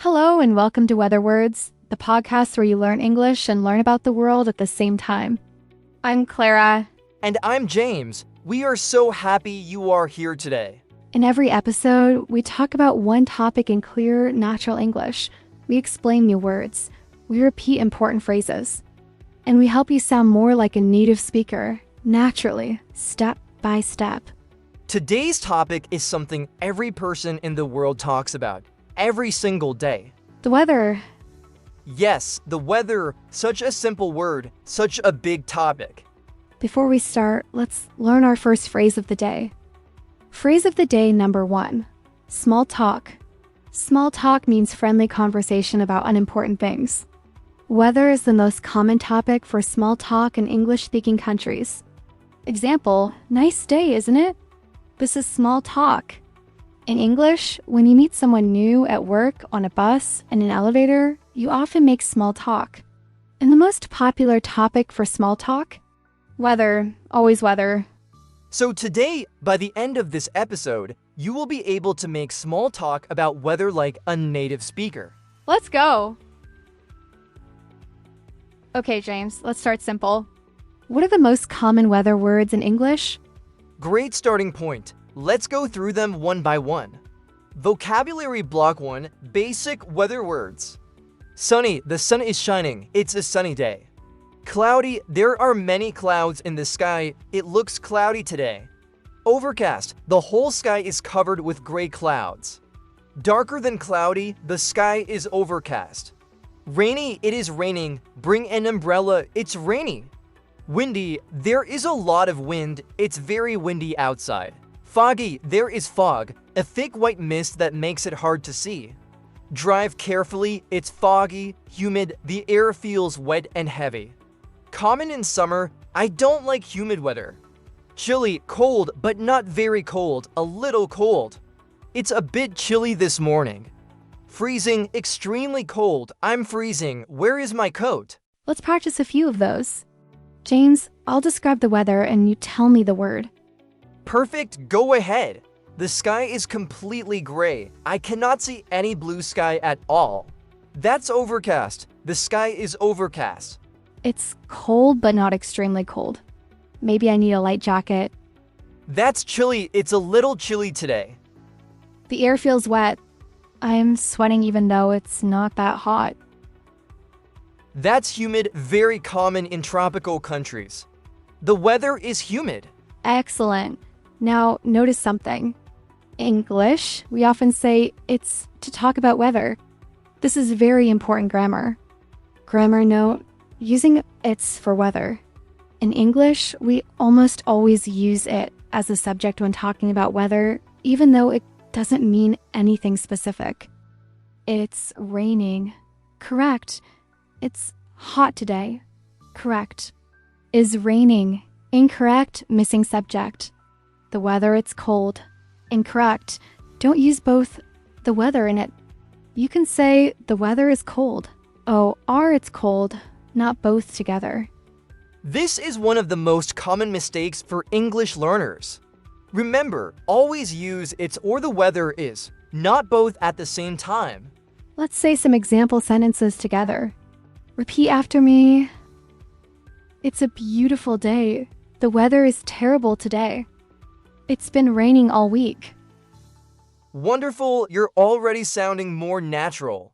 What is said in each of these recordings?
Hello and welcome to Weather Words, the podcast where you learn English and learn about the world at the same time. I'm Clara. And I'm James. We are so happy you are here today. In every episode, we talk about one topic in clear, natural English. We explain new words. We repeat important phrases. And we help you sound more like a native speaker, naturally, step by step. Today's topic is something every person in the world talks about, every single day. The weather. Yes, the weather, such a simple word, such a big topic. Before we start, let's learn our first phrase of the day. Phrase of the day number 1, small talk. Small talk means friendly conversation about unimportant things. Weather is the most common topic for small talk in English-speaking countries. Example, nice day, isn't it? This is small talk. In English, when you meet someone new at work, on a bus, in an elevator, you often make small talk. And the most popular topic for small talk? Weather, always weather. So today, by the end of this episode, you will be able to make small talk about weather like a native speaker. Let's go! Okay, James, let's start simple. What are the most common weather words in English? Great starting point. Let's go through them one by one. Vocabulary block 1, basic weather words. Sunny, the sun is shining. It's a sunny day. Cloudy, there are many clouds in the sky. It looks cloudy today. Overcast, the whole sky is covered with gray clouds. Darker than cloudy, the sky is overcast. Rainy, it is raining. Bring an umbrella, it's rainy. Windy, there is a lot of wind. It's very windy outside. Foggy, there is fog, a thick white mist that makes it hard to see. Drive carefully, it's foggy, humid, the air feels wet and heavy. Common in summer, I don't like humid weather. Chilly, cold, but not very cold, a little cold. It's a bit chilly this morning. Freezing, extremely cold, I'm freezing, where is my coat? Let's practice a few of those. James, I'll describe the weather and you tell me the word. Perfect, go ahead. The sky is completely gray. I cannot see any blue sky at all. That's overcast. The sky is overcast. It's cold but not extremely cold. Maybe I need a light jacket. That's chilly. It's a little chilly today. The air feels wet. I'm sweating even though it's not that hot. That's humid, very common in tropical countries. The weather is humid. Excellent. Now, notice something. In English, we often say it's to talk about weather. This is very important grammar. Grammar note, using it's for weather. In English, we almost always use it as a subject when talking about weather, even though it doesn't mean anything specific. It's raining. Correct. It's hot today. Correct. Is raining. Incorrect, missing subject. The weather, it's cold. Incorrect. Don't use both the weather in it. You can say the weather is cold. Oh, it's cold, not both together. This is one of the most common mistakes for English learners. Remember, always use it's or the weather is, not both at the same time. Let's say some example sentences together. Repeat after me. It's a beautiful day. The weather is terrible today. It's been raining all week. Wonderful, you're already sounding more natural.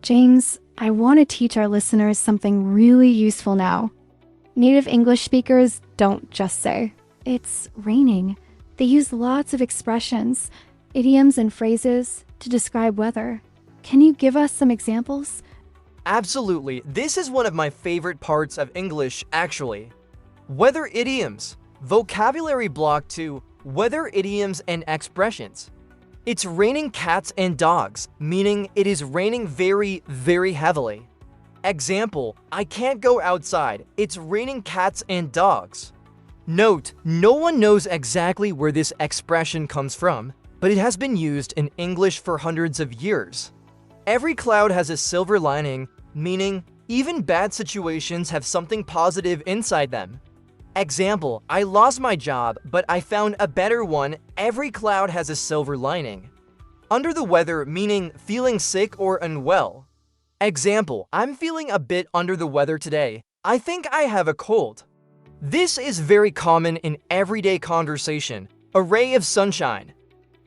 James, I want to teach our listeners something really useful now. Native English speakers don't just say, it's raining. They use lots of expressions, idioms, and phrases to describe weather. Can you give us some examples? Absolutely, this is one of my favorite parts of English, actually. Weather idioms. Vocabulary block 2, weather idioms and expressions. It's raining cats and dogs, meaning it is raining very, very heavily. Example, I can't go outside. It's raining cats and dogs. Note, no one knows exactly where this expression comes from, but it has been used in English for hundreds of years. Every cloud has a silver lining, meaning even bad situations have something positive inside them. Example, I lost my job, but I found a better one. Every cloud has a silver lining. Under the weather meaning feeling sick or unwell. Example, I'm feeling a bit under the weather today. I think I have a cold. This is very common in everyday conversation. A ray of sunshine,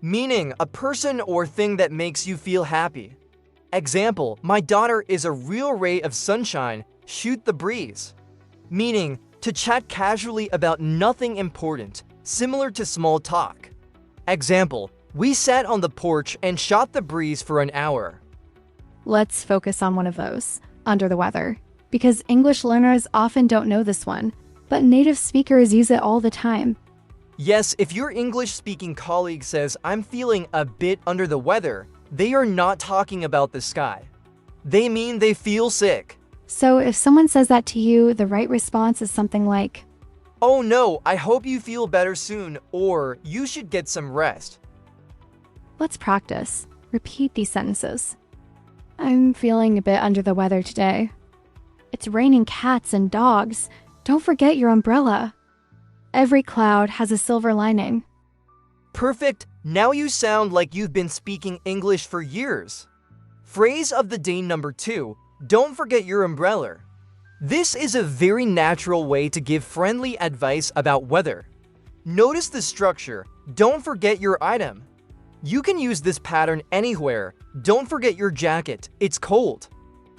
meaning a person or thing that makes you feel happy. Example, my daughter is a real ray of sunshine. Shoot the breeze, meaning to chat casually about nothing important, similar to small talk. Example, we sat on the porch and shot the breeze for an hour. Let's focus on one of those, under the weather, because English learners often don't know this one, but native speakers use it all the time. Yes, if your English-speaking colleague says, I'm feeling a bit under the weather, they are not talking about the sky. They mean they feel sick. So if someone says that to you, the right response is something like, Oh no, I hope you feel better soon, or you should get some rest. let's practice. Repeat these sentences. I'm feeling a bit under the weather today. It's raining cats and dogs. Don't forget your umbrella. Every cloud has a silver lining. Perfect. Now you sound like you've been speaking English for years. Phrase of the day number 2. Don't forget your umbrella. This is a very natural way to give friendly advice about weather. Notice the structure. Don't forget your item. You can use this pattern anywhere. Don't forget your jacket. It's cold.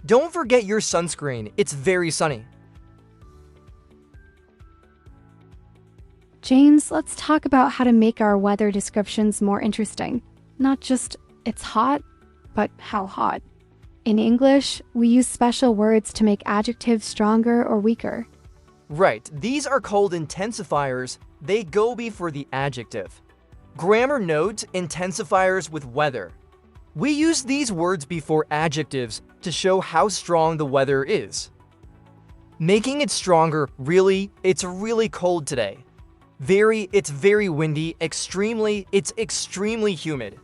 Don't forget your sunscreen. It's very sunny. James, let's talk about how to make our weather descriptions more interesting. Not just it's hot, but how hot. In English, we use special words to make adjectives stronger or weaker. Right, these are called intensifiers. They go before the adjective. Grammar note, intensifiers with weather. We use these words before adjectives to show how strong the weather is. Making it stronger, really, it's really cold today. Very, it's very windy. Extremely, it's extremely humid.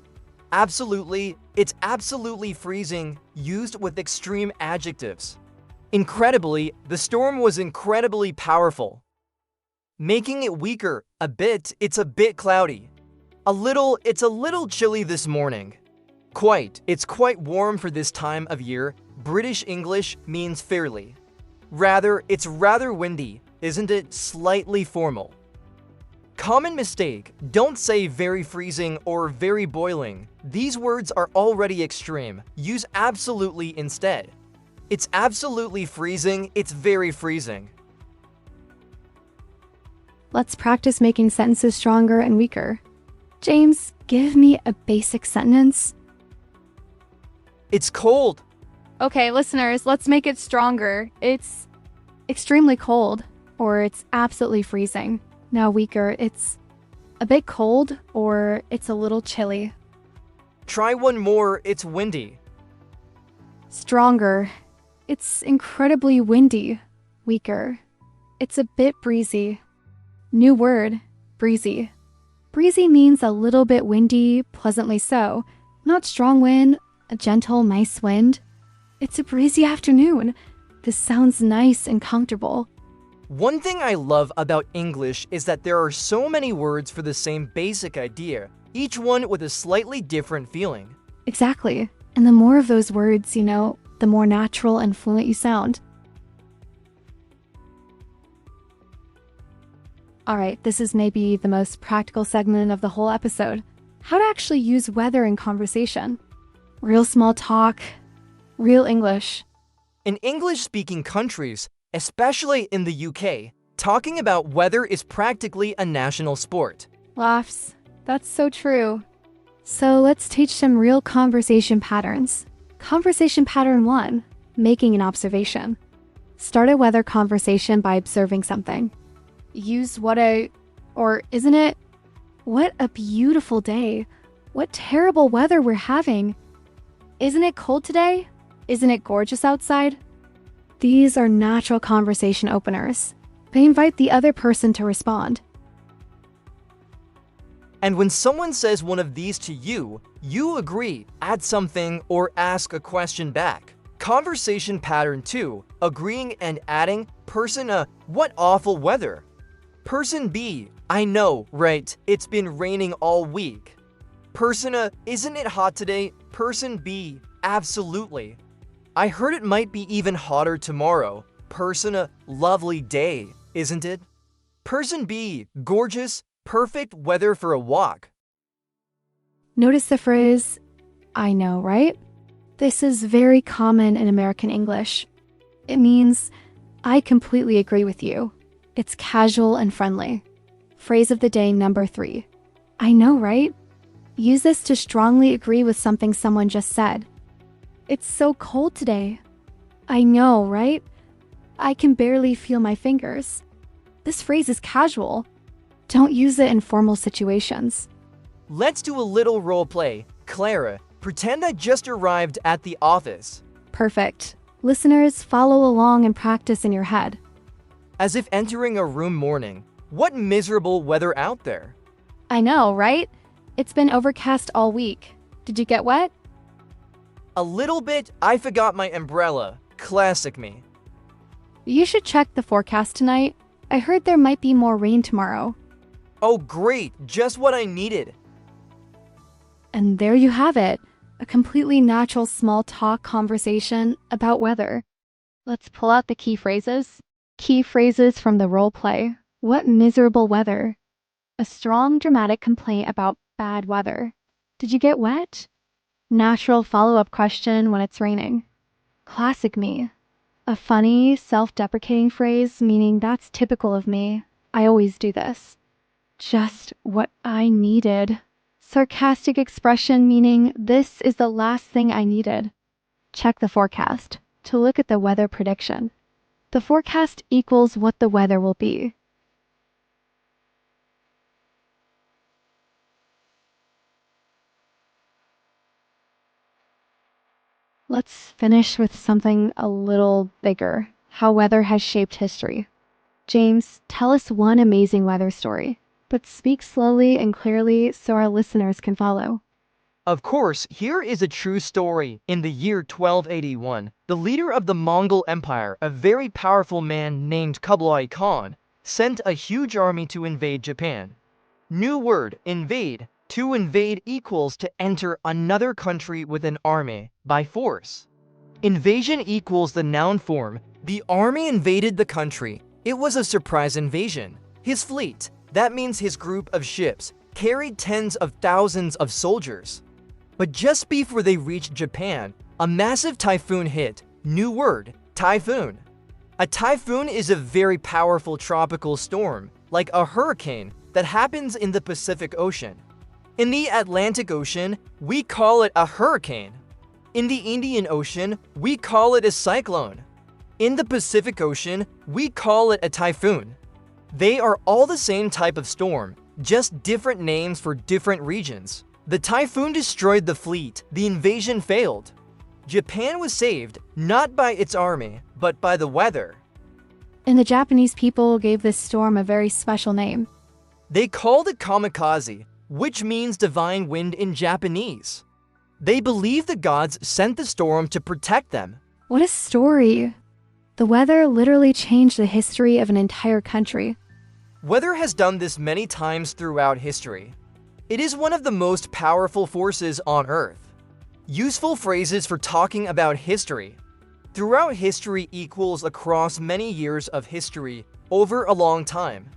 Absolutely, it's absolutely freezing, used with extreme adjectives. Incredibly, the storm was incredibly powerful. Making it weaker, a bit, it's a bit cloudy. A little, it's a little chilly this morning. Quite, it's quite warm for this time of year. British English means fairly. Rather, it's rather windy, isn't it? Slightly formal. Common mistake, don't say very freezing or very boiling. These words are already extreme. Use absolutely instead. It's absolutely freezing, it's very freezing. Let's practice making sentences stronger and weaker. James, give me a basic sentence. It's cold. Okay, listeners, let's make it stronger. It's extremely cold, or it's absolutely freezing. Now weaker, it's a bit cold, or it's a little chilly. Try one more, it's windy. Stronger, it's incredibly windy. Weaker, it's a bit breezy. New word, breezy. Breezy means a little bit windy, pleasantly so. Not strong wind, a gentle, nice wind. It's a breezy afternoon. This sounds nice and comfortable. One thing I love about English is that there are so many words for the same basic idea, each one with a slightly different feeling. Exactly. And the more of those words you know, the more natural and fluent you sound. Alright, this is maybe the most practical segment of the whole episode. How to actually use weather in conversation. Real small talk, real English. In English-speaking countries, especially in the UK, talking about weather is practically a national sport. Laughs. That's so true. So let's teach some real conversation patterns. Conversation pattern 1, making an observation. Start a weather conversation by observing something. Use or isn't it? What a beautiful day. What terrible weather we're having. Isn't it cold today? Isn't it gorgeous outside? These are natural conversation openers. They invite the other person to respond. And when someone says one of these to you, you agree, add something, or ask a question back. Conversation pattern 2, agreeing and adding. Person A, what awful weather. Person B, I know, right, it's been raining all week. Person A, isn't it hot today? Person B, absolutely. I heard it might be even hotter tomorrow. Person A, lovely day, isn't it? Person B, gorgeous, perfect weather for a walk. Notice the phrase, I know, right? This is very common in American English. It means, I completely agree with you. It's casual and friendly. Phrase of the day number 3. I know, right? Use this to strongly agree with something someone just said. It's so cold today. I know, right? I can barely feel my fingers. This phrase is casual. Don't use it in formal situations. Let's do a little role play. Clara, pretend I just arrived at the office. Perfect. Listeners, follow along and practice in your head. As if entering a room morning. What miserable weather out there. I know, right? It's been overcast all week. Did you get wet? A little bit. I forgot my umbrella. Classic me. You should check the forecast tonight. I heard there might be more rain tomorrow. Oh great, just what I needed. And there you have it, a completely natural small talk conversation about weather. Let's pull out the key phrases. Key phrases from the role play. What miserable weather. A strong dramatic complaint about bad weather. Did you get wet? Natural follow-up question when it's raining. Classic me. A funny, self-deprecating phrase meaning that's typical of me. I always do this. Just what I needed. Sarcastic expression meaning this is the last thing I needed. Check the forecast to look at the weather prediction. The forecast equals what the weather will be. Let's finish with something a little bigger. How weather has shaped history. James, tell us one amazing weather story, but speak slowly and clearly so our listeners can follow. Of course, here is a true story. In the year 1281, the leader of the Mongol Empire, a very powerful man named Kublai Khan, sent a huge army to invade Japan. New word, invade. To invade equals to enter another country with an army, by force. Invasion equals the noun form. The army invaded the country. It was a surprise invasion. His fleet, that means his group of ships, carried tens of thousands of soldiers. But just before they reached Japan, a massive typhoon hit. New word, typhoon. A typhoon is a very powerful tropical storm, like a hurricane, that happens in the Pacific Ocean. In the Atlantic Ocean, we call it a hurricane. In the Indian Ocean, we call it a cyclone. In the Pacific Ocean, we call it a typhoon. They are all the same type of storm, just different names for different regions. The typhoon destroyed the fleet. The invasion failed. Japan was saved, not by its army, but by the weather. And the Japanese people gave this storm a very special name. They called it kamikaze, which means divine wind in Japanese. They believe the gods sent the storm to protect them. What a story! The weather literally changed the history of an entire country. Weather has done this many times throughout history. It is one of the most powerful forces on Earth. Useful phrases for talking about history. Throughout history equals across many years of history over a long time.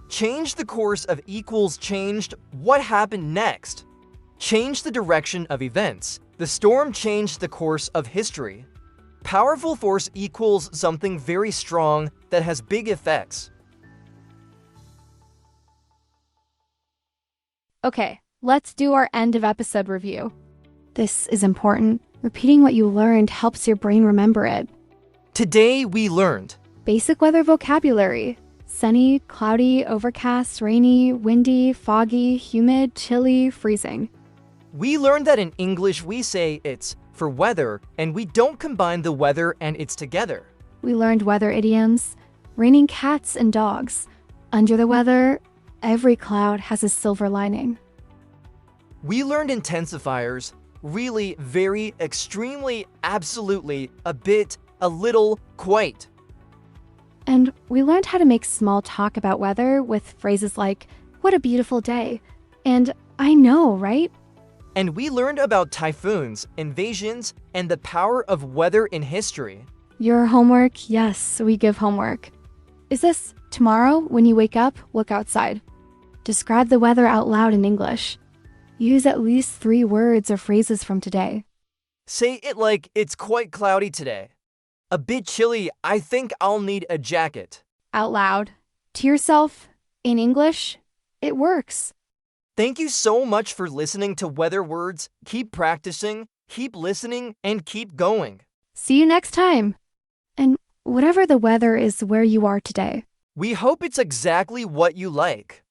Change the course of equals changed what happened next. Change the direction of events. The storm changed the course of history. Powerful force equals something very strong that has big effects. Okay, let's do our end of episode review. This is important. Repeating what you learned helps your brain remember it. Today we learned Basic weather vocabulary. Sunny, cloudy, overcast, rainy, windy, foggy, humid, chilly, freezing. We learned that in English we say it's for weather, and we don't combine the weather and it's together. We learned weather idioms. Raining cats and dogs. Under the weather, every cloud has a silver lining. We learned intensifiers. Really, very, extremely, absolutely, a bit, a little, quite. And we learned how to make small talk about weather with phrases like, what a beautiful day, and I know, right? And we learned about typhoons, invasions, and the power of weather in history. Your homework, yes, we give homework. Is this tomorrow when you wake up, look outside? Describe the weather out loud in English. Use at least 3 words or phrases from today. Say it like it's quite cloudy today. A bit chilly, I think I'll need a jacket. Out loud. To yourself, in English, it works. Thank you so much for listening to Weather Words. Keep practicing, keep listening, and keep going. See you next time. And whatever the weather is where you are today. We hope it's exactly what you like.